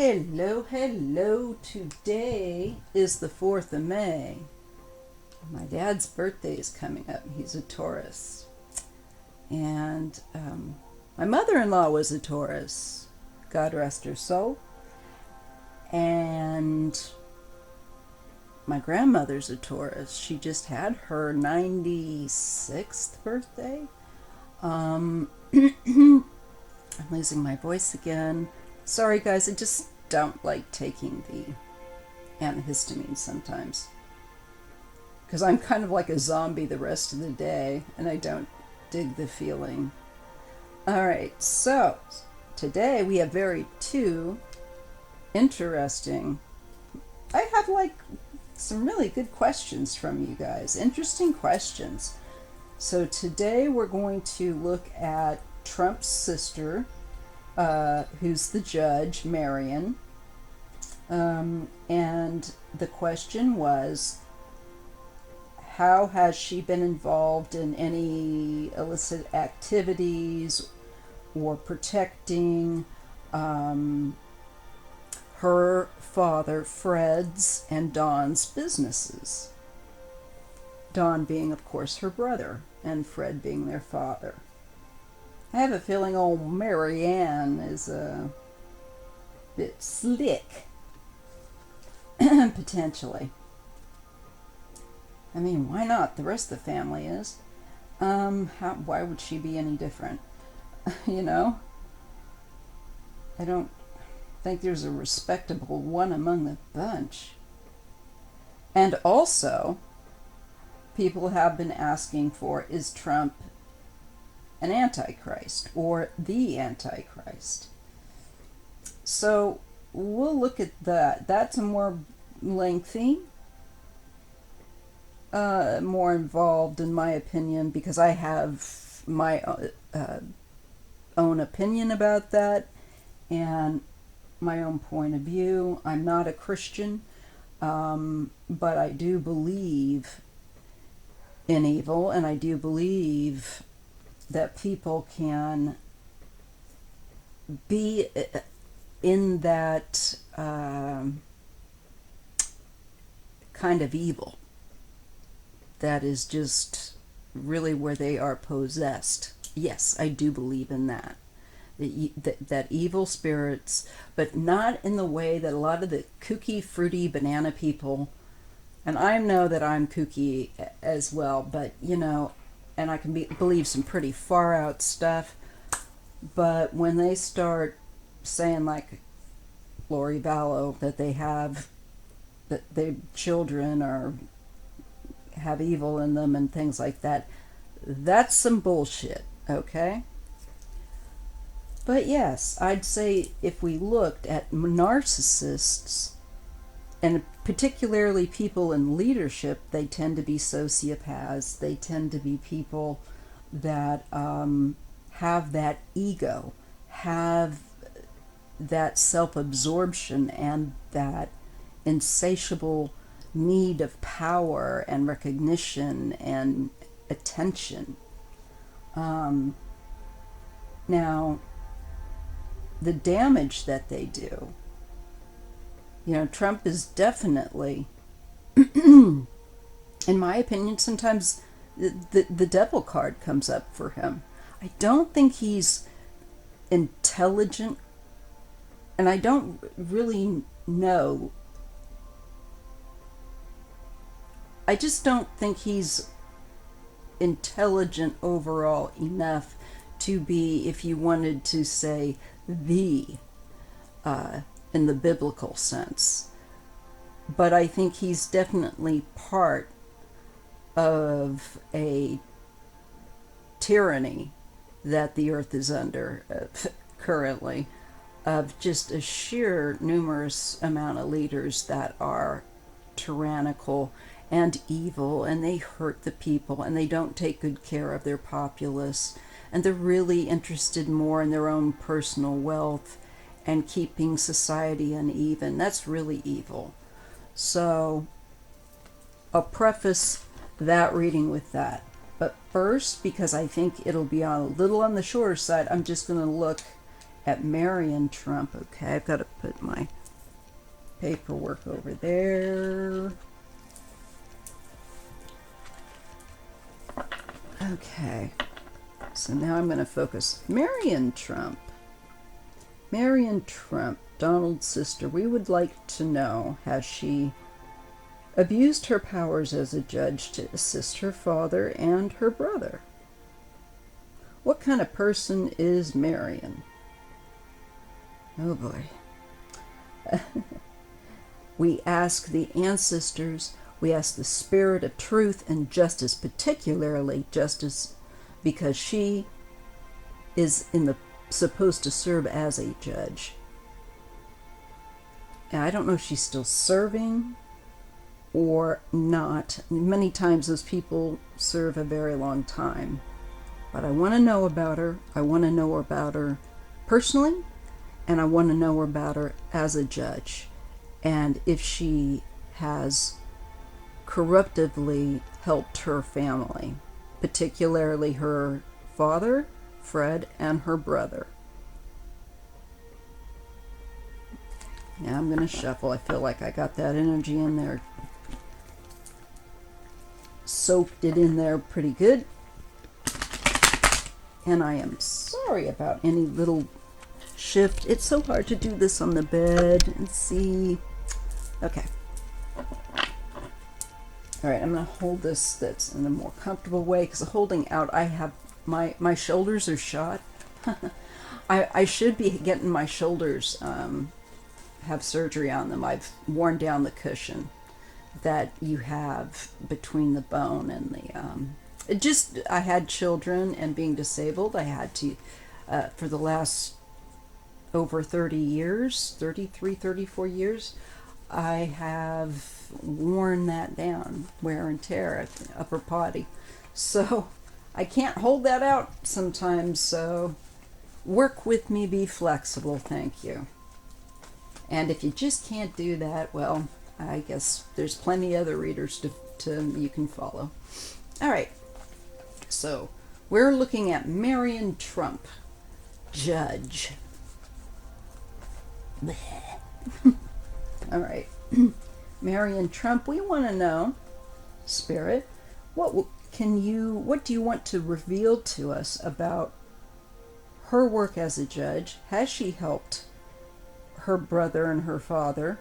Hello, hello. Today is the 4th of May. My dad's birthday is coming up. He's a Taurus. And my mother-in-law was a Taurus. God rest her soul. And my grandmother's a Taurus. She just had her 96th birthday. I'm losing my voice again. Sorry, guys, I just don't like taking the antihistamines sometimes. Because I'm kind of like a zombie the rest of the day, and I don't dig the feeling. Alright, so today we have two interesting. I have some really good questions from you guys. Interesting questions. So today we're going to look at Trump's sister, who's the judge, MaryAnne. And the question was, how has she been involved in any illicit activities or protecting her father, Fred's, and Don's businesses? Don being, of course, her brother, and Fred being their father. I have a feeling old MaryAnne is a bit slick, potentially. I mean, why not? The rest of the family is. Why would she be any different? You know? I don't think there's a respectable one among the bunch. And also, people have been asking for, is Trump an Antichrist or the Antichrist? So we'll look at that. That's a more lengthy, more involved, in my opinion, because I have my own opinion about that and my own point of view. I'm not a Christian, but I do believe in evil, and I do believe that people can be in that kind of evil that is just really where they are possessed. Yes, I do believe in that. That evil spirits, but not in the way that a lot of the kooky, fruity banana people, and I know that I'm kooky as well, but and I can believe some pretty far out stuff, but when they start saying, like Lori Vallow, that their children have evil in them and things like that, that's some bullshit, okay? But yes, I'd say if we looked at narcissists, and particularly people in leadership, they tend to be sociopaths. They tend to be people that have that ego, have that self-absorption, and that insatiable need of power and recognition and attention. Now, the damage that they do, Trump is definitely, in my opinion, sometimes the devil card comes up for him. I don't think he's intelligent, and I don't really know. I just don't think he's intelligent overall enough to be, if you wanted to say, in the biblical sense. But I think he's definitely part of a tyranny that the earth is under currently, of just a sheer numerous amount of leaders that are tyrannical and evil, and they hurt the people, and they don't take good care of their populace, and they're really interested more in their own personal wealth and keeping society uneven. That's really evil. So I'll preface that reading with that. But first, because I think it'll be a little on the shorter side, I'm just going to look at MaryAnne Trump. Okay, I've got to put my paperwork over there. Okay, so now I'm going to focus. MaryAnne Trump. MaryAnne Trump, Donald's sister. We would like to know, has she abused her powers as a judge to assist her father and her brother? What kind of person is MaryAnne? Oh boy. We ask the ancestors, we ask the spirit of truth and justice, particularly justice, because she is supposed to serve as a judge. And I don't know if she's still serving or not. Many times those people serve a very long time. But I want to know about her. I want to know about her personally, and I want to know about her as a judge. And if she has corruptively helped her family, particularly her father, Fred, and her brother. Now I'm going to shuffle. I feel like I got that energy in there. Soaked it in there pretty good. And I am sorry about any little shift. It's so hard to do this on the bed and see. Okay. All right, I'm going to hold this that's in a more comfortable way, because holding out, I have my shoulders are shot. I should be getting my shoulders, have surgery on them. I've worn down the cushion that you have between the bone and the, I had children, and being disabled, I had to, for the last over 30 years, 33, 34 years, I have worn that down, wear and tear at the upper body. So I can't hold that out sometimes, so work with me, be flexible, thank you. And if you just can't do that, well, I guess there's plenty other readers to you can follow. All right, so we're looking at MaryAnne Trump, judge. All right, MaryAnne Trump, we want to know, Spirit, what do you want to reveal to us about her work as a judge? Has she helped her brother and her father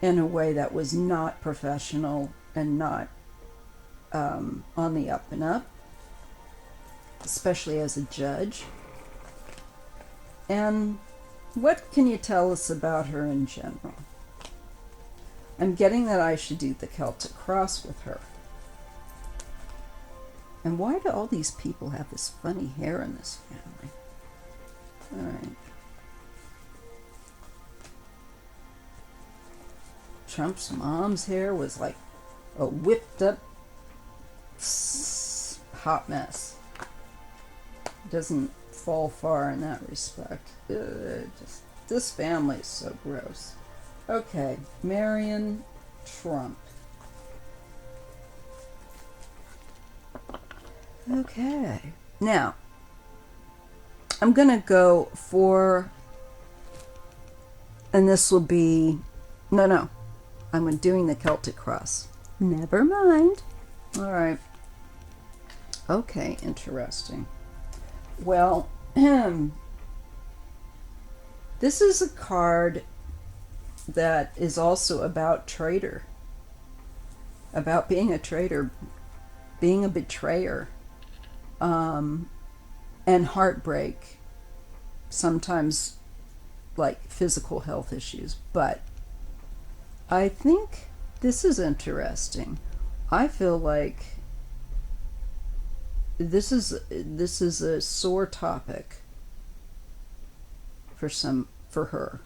in a way that was not professional and not on the up and up, especially as a judge? And what can you tell us about her in general? I'm getting that I should do the Celtic cross with her. And why do all these people have this funny hair in this family? All right. Trump's mom's hair was like a whipped up hot mess. Doesn't fall far in that respect. This family is so gross. Okay, MaryAnne Trump. Okay, now I'm gonna go for, and this will be, no, I'm doing the Celtic cross. Never mind. All right. Okay, interesting. Well, this is a card that is also about traitor, about being a traitor, being a betrayer, and heartbreak, sometimes like physical health issues. But I think this is interesting. I feel like this is a sore topic for her,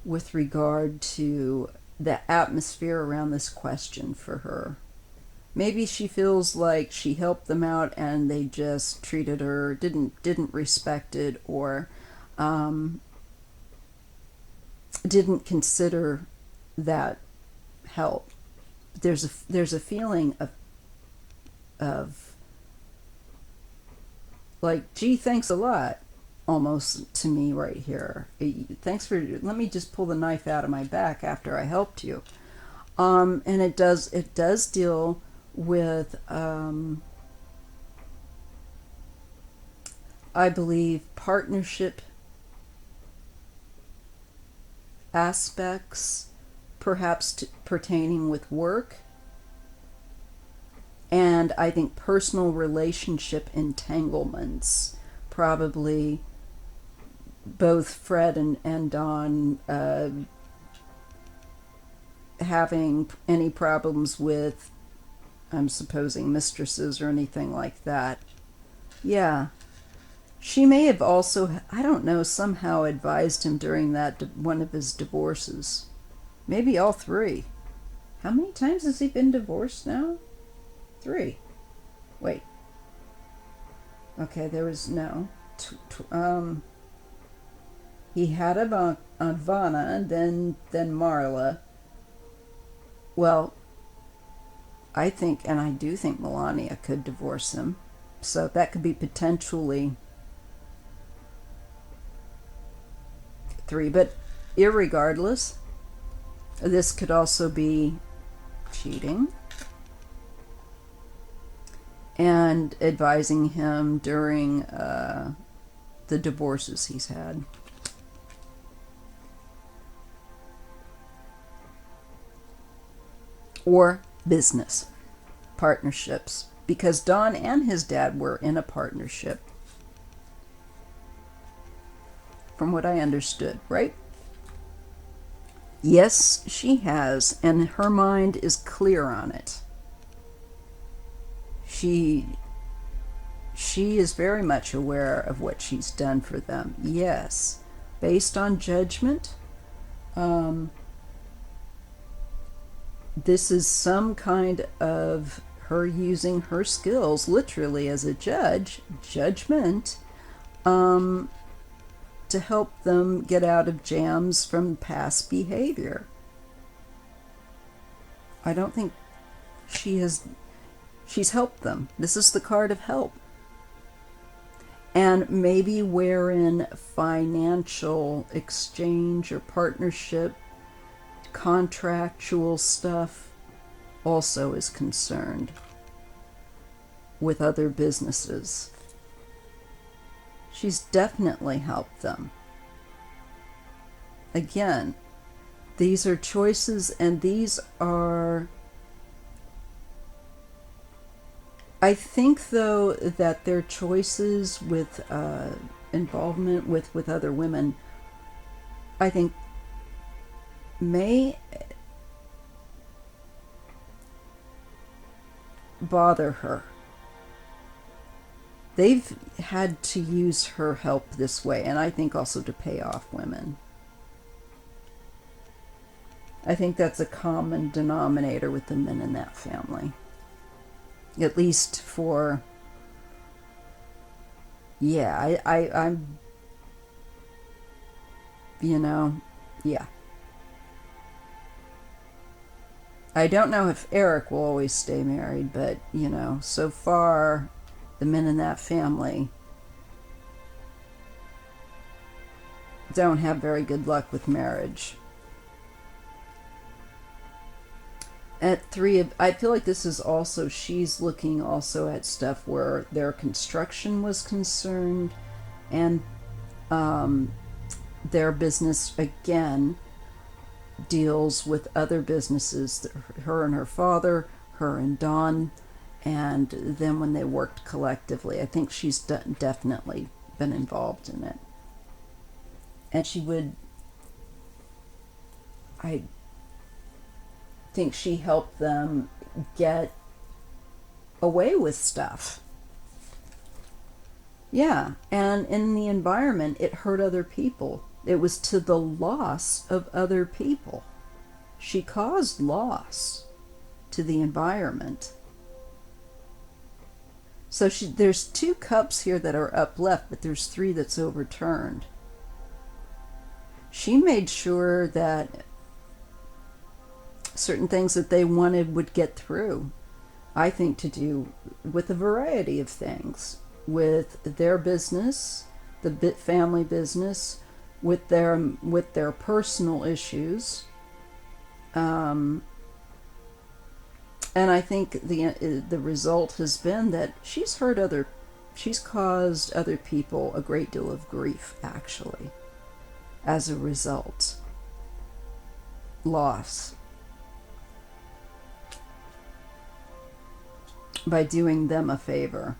with regard to the atmosphere around this question for her. Maybe she feels like she helped them out and they just treated her, didn't respect it, or didn't consider that help. There's a feeling of like, gee, thanks a lot, almost to me right here. Thanks for, let me just pull the knife out of my back after I helped you. And it does deal with, I believe, partnership aspects, perhaps pertaining with work, and I think personal relationship entanglements, probably both Fred and Dawn having any problems with, I'm supposing, mistresses or anything like that. Yeah. She may have also, I don't know, somehow advised him during that one of his divorces. Maybe all three. How many times has he been divorced now? 3. Wait. Okay, there was no. He had Ivana and then Marla. Well, I think, and I do think Melania could divorce him. So that could be potentially 3. But irregardless, this could also be cheating and advising him during the divorces he's had. Or business partnerships, because Don and his dad were in a partnership, from what I understood, right? Yes, she has, and her mind is clear on it. She is very much aware of what she's done for them. Yes, based on judgment, this is some kind of her using her skills, literally as a judgment, to help them get out of jams from past behavior. I don't think she's helped them. This is the card of help. And maybe wherein financial exchange or partnership, contractual stuff also is concerned with other businesses. She's definitely helped them. Again, these are choices, and these are, I think, though, that their choices with involvement with other women, I think, may bother her. They've had to use her help this way, and I think also to pay off women. I think that's a common denominator with the men in that family. At least for, yeah, I'm, yeah. I don't know if Eric will always stay married, but, so far, the men in that family don't have very good luck with marriage. At 3, I feel like this is also, she's looking also at stuff where their construction was concerned, and their business, again, deals with other businesses, her and her father, her and Don, and then when they worked collectively. I think she's definitely been involved in it. And I think she helped them get away with stuff. Yeah, and in the environment, it hurt other people. It was to the loss of other people. She caused loss to the environment. So there's 2 cups here that are up left, but there's 3 that's overturned. She made sure that certain things that they wanted would get through. I think to do with a variety of things. With their business, the family business, with their personal issues. And I think the result has been that she's caused other people a great deal of grief, actually, as a result. Loss. By doing them a favor.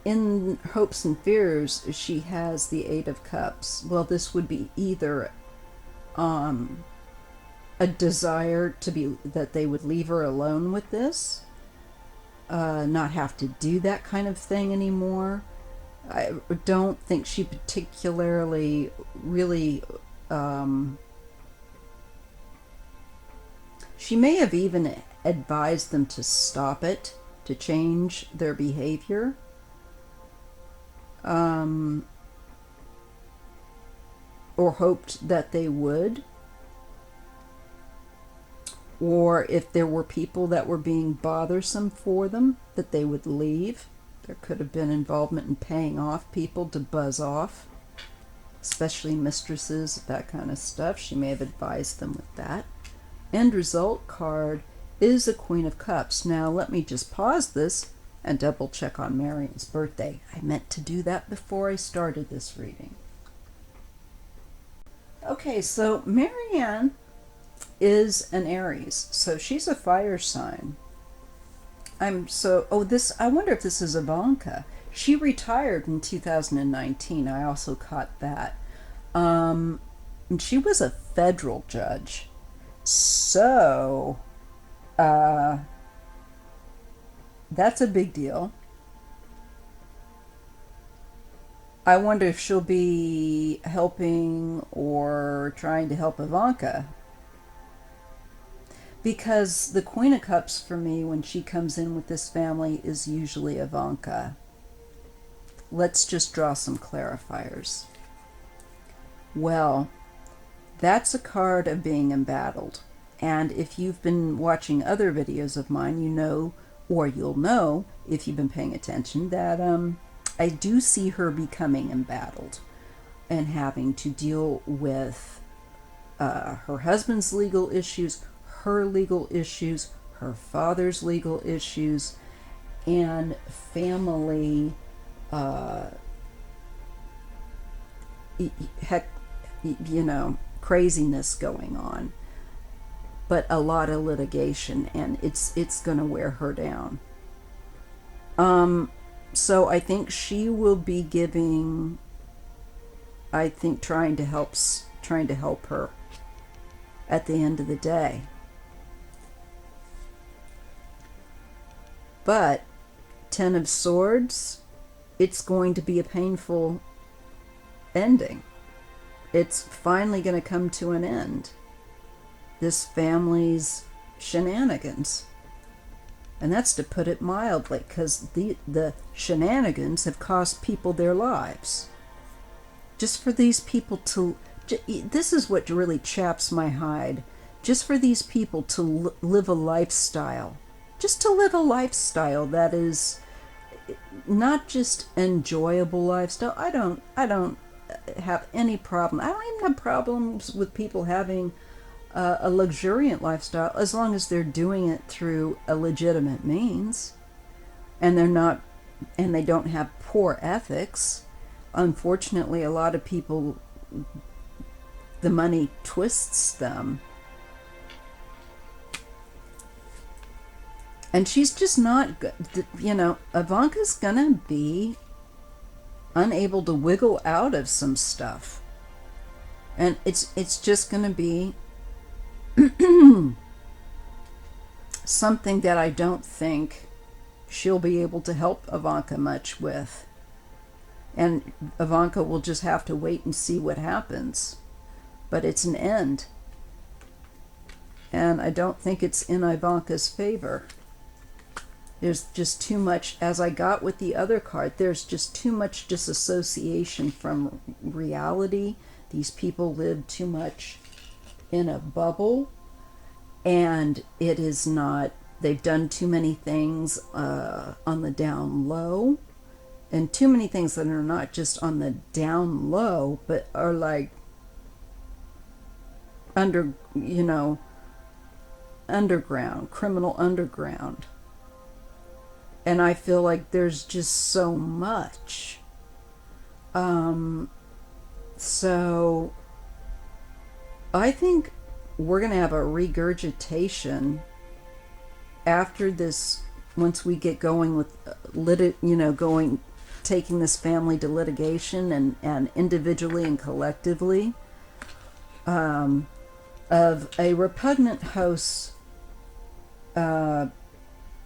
In Hopes and Fears, she has the Eight of Cups. Well, this would be either a desire that they would leave her alone with this, not have to do that kind of thing anymore. I don't think she particularly really. She may have even advised them to stop it, to change their behavior. Or hoped that they would. Or if there were people that were being bothersome for them, that they would leave. There could have been involvement in paying off people to buzz off, especially mistresses, that kind of stuff. She may have advised them with that. End result card is a Queen of Cups. Now let me just pause this and double check on MaryAnne's birthday. I meant to do that before I started this reading. Okay, so MaryAnne is an Aries, so she's a fire sign. I wonder if this is Ivanka. She retired in 2019. I also caught that. And she was a federal judge. So, that's a big deal. I wonder if she'll be helping or trying to help Ivanka. Because the Queen of Cups for me, when she comes in with this family, is usually Ivanka. Let's just draw some clarifiers. Well, that's a card of being embattled. And if you've been watching other videos of mine, you know, or you'll know, if you've been paying attention, that I do see her becoming embattled and having to deal with her husband's legal issues, her legal issues, her father's legal issues, and family, craziness going on. But a lot of litigation, and it's going to wear her down. So I think she will be trying to help her at the end of the day. But Ten of Swords, it's going to be a painful ending. It's finally going to come to an end. This family's shenanigans. And that's to put it mildly, because the shenanigans have cost people their lives. Just for these people to... This is what really chaps my hide. Just for these people to live a lifestyle. Just to live a lifestyle that is not just enjoyable lifestyle. I don't have any problem. I don't even have problems with people having a luxuriant lifestyle, as long as they're doing it through a legitimate means, and they don't have poor ethics. Unfortunately, a lot of people, the money twists them. And she's just not good. Ivanka's gonna be unable to wiggle out of some stuff. And it's just gonna be something that I don't think she'll be able to help Ivanka much with. And Ivanka will just have to wait and see what happens. But it's an end. And I don't think it's in Ivanka's favor. There's just too much, as I got with the other card, there's just too much disassociation from reality. These people live too much in a bubble, and it is not They've done too many things on the down low, and too many things that are not just on the down low, but are like underground, criminal underground. And I feel like there's just so much. So I think we're going to have a regurgitation after this, once we get going with taking this family to litigation and individually and collectively, of a repugnant host, a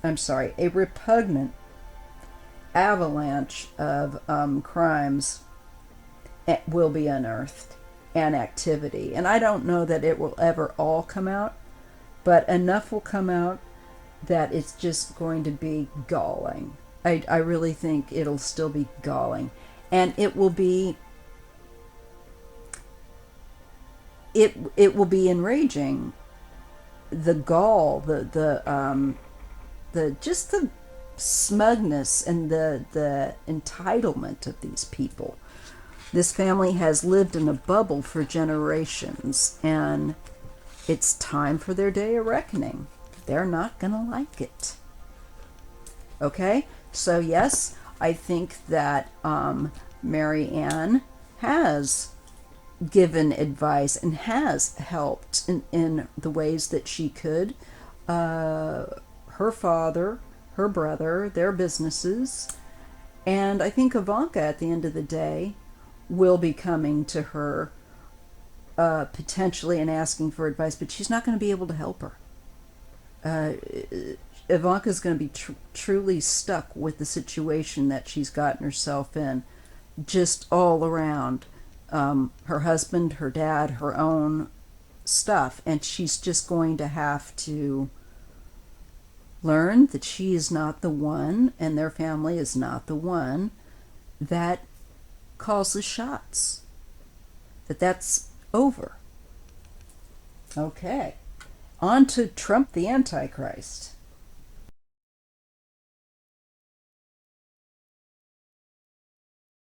repugnant avalanche of crimes will be unearthed and activity. And I don't know that it will ever all come out, but enough will come out that it's just going to be galling. I really think it'll still be galling. And it will be enraging. The gall, the just the smugness and the entitlement of these people. This family has lived in a bubble for generations, and it's time for their day of reckoning. They're not going to like it. Okay? So yes, I think that MaryAnne has given advice and has helped in the ways that she could. Her father, her brother, their businesses. And I think Ivanka, at the end of the day, will be coming to her potentially and asking for advice, but she's not going to be able to help her. Ivanka's going to be truly stuck with the situation that she's gotten herself in, just all around. Her husband, her dad, her own stuff, and she's just going to have to learn that she is not the one, and their family is not the one that calls the shots. That's over. Okay. On to Trump the Antichrist.